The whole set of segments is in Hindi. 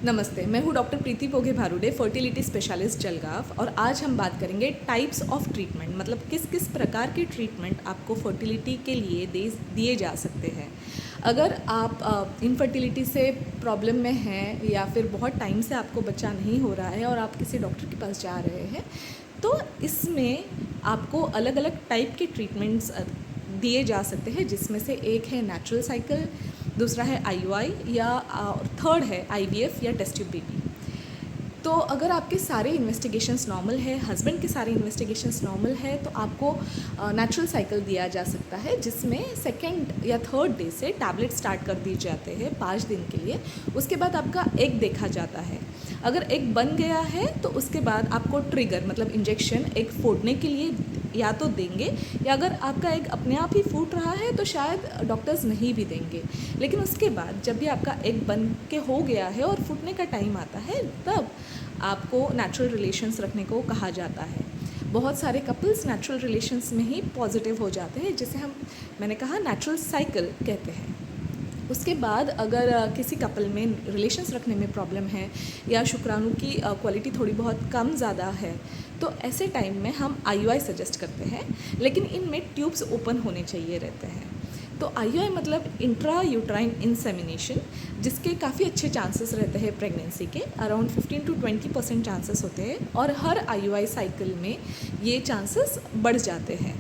नमस्ते, मैं हूँ डॉक्टर प्रीति पोगे भारुडे, फर्टिलिटी स्पेशलिस्ट जलगांव। और आज हम बात करेंगे टाइप्स ऑफ ट्रीटमेंट, मतलब किस किस प्रकार के ट्रीटमेंट आपको फर्टिलिटी के लिए दिए जा सकते हैं। अगर आप इनफर्टिलिटी से प्रॉब्लम में हैं या फिर बहुत टाइम से आपको बच्चा नहीं हो रहा है और आप किसी डॉक्टर के पास जा रहे हैं, तो इसमें आपको अलग अलग टाइप के ट्रीटमेंट्स दिए जा सकते हैं, जिसमें से एक है नेचुरल साइकिल, दूसरा है आईयूआई या थर्ड है आईवीएफ या टेस्ट ट्यूब बेबी। तो अगर आपके सारे इन्वेस्टिगेशंस नॉर्मल है, हस्बैंड के सारे इन्वेस्टिगेशंस नॉर्मल है, तो आपको नेचुरल साइकिल दिया जा सकता है, जिसमें सेकेंड या थर्ड डे से टैबलेट स्टार्ट कर दिए जाते हैं 5 दिन के लिए। उसके बाद आपका एग देखा जाता है। अगर एग बन गया है तो उसके बाद आपको ट्रिगर मतलब इंजेक्शन एग फोड़ने के लिए या तो देंगे, या अगर आपका एग अपने आप ही फूट रहा है तो शायद डॉक्टर्स नहीं भी देंगे। लेकिन उसके बाद जब भी आपका एग बन के हो गया है और फूटने का टाइम आता है, तब आपको नेचुरल रिलेशंस रखने को कहा जाता है। बहुत सारे कपल्स नेचुरल रिलेशंस में ही पॉजिटिव हो जाते हैं, जिसे मैंने कहा नेचुरल साइकिल कहते हैं। उसके बाद अगर किसी कपल में रिलेशंस रखने में प्रॉब्लम है या शुक्राणु की क्वालिटी थोड़ी बहुत कम ज़्यादा है, तो ऐसे टाइम में हम आईयूआई सजेस्ट करते हैं, लेकिन इनमें ट्यूब्स ओपन होने चाहिए रहते हैं। तो आईयूआई मतलब इंट्रा यूट्राइन इंसेमिनेशन, जिसके काफ़ी अच्छे चांसेस रहते हैं प्रेगनेंसी के, अराउंड 15 to 20% चांसेस होते हैं, और हर आईयूआई साइकिल में ये चांसेस बढ़ जाते हैं।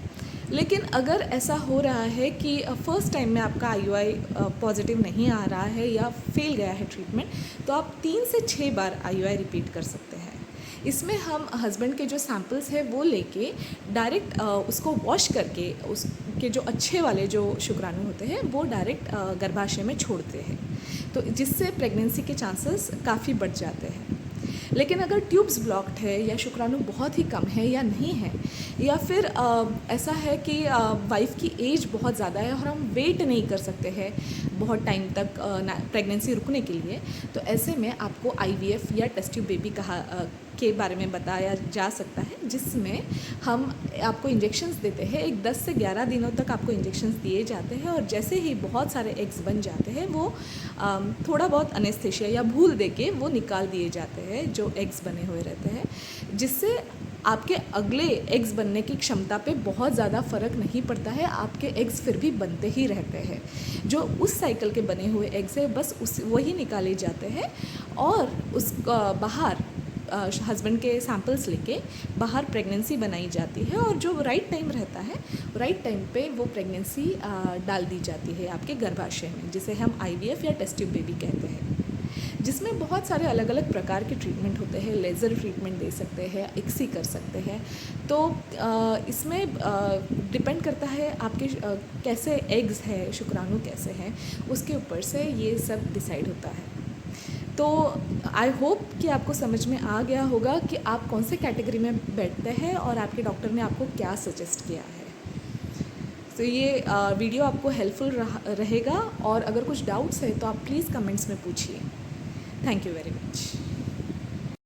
लेकिन अगर ऐसा हो रहा है कि फर्स्ट टाइम में आपका आईयूआई पॉजिटिव नहीं आ रहा है या फेल गया है ट्रीटमेंट, तो आप 3 से 6 बार आईयूआई रिपीट कर सकते हैं। इसमें हम हस्बैंड के जो सैम्पल्स हैं वो लेके डायरेक्ट उसको वॉश करके उसके जो अच्छे वाले जो शुक्राणु होते हैं वो डायरेक्ट गर्भाशय में छोड़ते हैं, तो जिससे प्रेगनेंसी के चांसेस काफ़ी बढ़ जाते हैं। लेकिन अगर ट्यूब्स ब्लॉक्ड है या शुक्राणु बहुत ही कम है या नहीं है, या फिर ऐसा है कि वाइफ की एज बहुत ज़्यादा है और हम वेट नहीं कर सकते हैं बहुत टाइम तक प्रेगनेंसी रुकने के लिए, तो ऐसे में आपको आईवीएफ या टेस्ट ट्यूब बेबी के बारे में बताया जा सकता है, जिसमें हम आपको इंजेक्शंस देते हैं। एक 10 से 11 दिनों तक आपको इंजेक्शंस दिए जाते हैं, और जैसे ही बहुत सारे एग्स बन जाते हैं, वो थोड़ा बहुत अनेस्थेशिया या भूल देके वो निकाल दिए जाते हैं जो एग्स बने हुए रहते हैं, जिससे आपके अगले एग्स बनने की क्षमता पे बहुत ज़्यादा फ़र्क नहीं पड़ता है। आपके एग्स फिर भी बनते ही रहते हैं। जो उस साइकिल के बने हुए एग्स है, बस वही निकाले जाते हैं, और उस बाहर हस्बैंड के सैम्पल्स लेके बाहर प्रेगनेंसी बनाई जाती है, और जो राइट टाइम रहता है, राइट टाइम पे वो प्रेगनेंसी डाल दी जाती है आपके गर्भाशय में, जिसे हम आईवीएफ या टेस्ट ट्यूब बेबी कहते हैं। जिसमें बहुत सारे अलग अलग प्रकार के ट्रीटमेंट होते हैं। लेज़र ट्रीटमेंट दे सकते हैं, इक्सी कर सकते हैं। तो इसमें डिपेंड करता है आपके कैसे एग्स है, शुक्राणु कैसे हैं, उसके ऊपर से ये सब डिसाइड होता है। तो आई होप कि आपको समझ में आ गया होगा कि आप कौन से कैटेगरी में बैठते हैं और आपके डॉक्टर ने आपको क्या सजेस्ट किया है। तो ये वीडियो आपको हेल्पफुल रहेगा, और अगर कुछ डाउट्स है तो आप प्लीज़ कमेंट्स में पूछिए। Thank you very much.